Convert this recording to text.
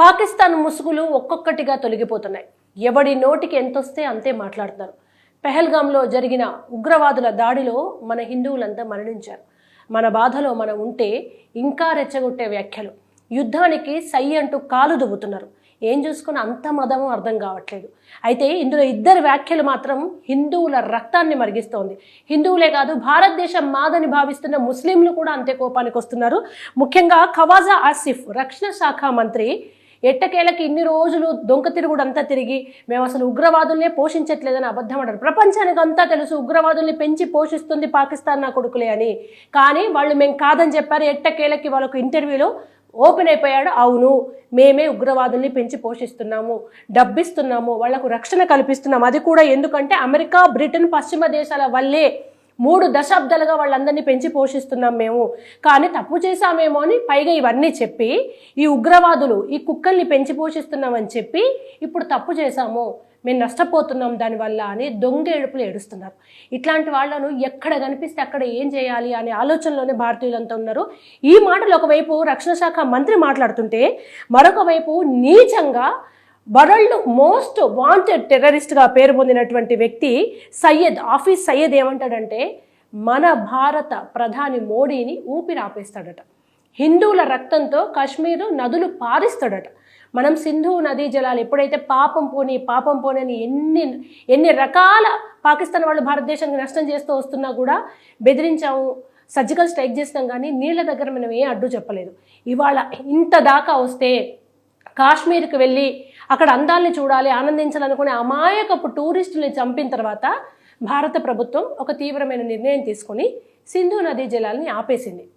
పాకిస్తాన్ ముసుగులు ఒక్కొక్కటిగా తొలగిపోతున్నాయి. ఎవడి నోటికి ఎంతొస్తే అంతే మాట్లాడుతున్నారు. పెహల్గాంలో జరిగిన ఉగ్రవాదుల దాడిలో మన హిందువులంతా మరణించారు. మన బాధలో మనం ఉంటే ఇంకా రెచ్చగొట్టే వ్యాఖ్యలు, యుద్ధానికి సై అంటూ కాలు దువ్వుతున్నారు. ఏం చూసుకుని అంత మదమో అర్థం కావట్లేదు. అయితే ఇందులో ఇద్దరు వ్యాఖ్యలు మాత్రం హిందువుల రక్తాన్ని మరిగిస్తోంది. హిందువులే కాదు, భారతదేశం మాదని భావిస్తున్న ముస్లింలు కూడా అంతే కోపానికి వస్తున్నారు. ముఖ్యంగా ఖవాజా ఆసిఫ్ రక్షణ శాఖ మంత్రి ఎట్టకేలకి ఇన్ని రోజులు దొంగ తిరుగుడంతా తిరిగి మేము అసలు ఉగ్రవాదుల్నే పోషించట్లేదని అబద్ధం అంటారు. ప్రపంచానికి అంతా తెలుసు ఉగ్రవాదుల్ని పెంచి పోషిస్తుంది పాకిస్తాన్ నా కొడుకులే అని. కానీ వాళ్ళు మేము కాదని చెప్పారు. ఎట్టకేలకి వాళ్ళకు ఇంటర్వ్యూలో ఓపెన్ అయిపోయాడు. అవును, మేమే ఉగ్రవాదుల్ని పెంచి పోషిస్తున్నాము, డబ్బిస్తున్నాము, వాళ్లకు రక్షణ కల్పిస్తున్నాము. అది కూడా ఎందుకంటే అమెరికా, బ్రిటన్, పశ్చిమ దేశాల వల్లే 3 దశాబ్దాలుగా వాళ్ళందరినీ పెంచి పోషిస్తున్నాం మేము. కానీ తప్పు చేశామేమో అని పైగా ఇవన్నీ చెప్పి ఈ ఉగ్రవాదులు ఈ కుక్కల్ని పెంచి పోషిస్తున్నామని చెప్పి ఇప్పుడు తప్పు చేశాము, మేము నష్టపోతున్నాం దానివల్ల అని దొంగ ఏడుపులు ఏడుస్తున్నారు. ఇట్లాంటి వాళ్ళను ఎక్కడ కనిపిస్తే అక్కడ ఏం చేయాలి అనే ఆలోచనలోనే భారతీయులంతా ఉన్నారు. ఈ మాటలు ఒకవైపు రక్షణ శాఖ మంత్రి మాట్లాడుతుంటే, మరొక వైపు నీచంగా వరల్డ్ మోస్ట్ వాంటెడ్ టెర్రరిస్ట్గా పేరు పొందినటువంటి వ్యక్తి ఆఫీస్ సయ్యద్ ఏమంటాడంటే, మన భారత ప్రధాని మోడీని ఊపిరి ఆపేస్తాడట. హిందువుల రక్తంతో కాశ్మీరు నదులు పారిస్తాడట. మనం సింధు నదీ జలాలు ఎప్పుడైతే పాపం పోని అని ఎన్ని రకాల పాకిస్తాన్ వాళ్ళు భారతదేశానికి నష్టం చేస్తూ వస్తున్నా కూడా బెదిరించాము, సర్జికల్ స్ట్రైక్ చేస్తాం, కానీ నీళ్ళ దగ్గర మనం ఏ అడ్డు చెప్పలేదు. ఇవాళ ఇంత దాకా వస్తే కాశ్మీర్కి వెళ్ళి అక్కడ అందాల్ని చూడాలి, ఆనందించాలనుకునే అమాయకపు టూరిస్టుల్ని చంపిన తర్వాత భారత ప్రభుత్వం ఒక తీవ్రమైన నిర్ణయం తీసుకొని సింధు నదీ జలాల్ని ఆపేసింది.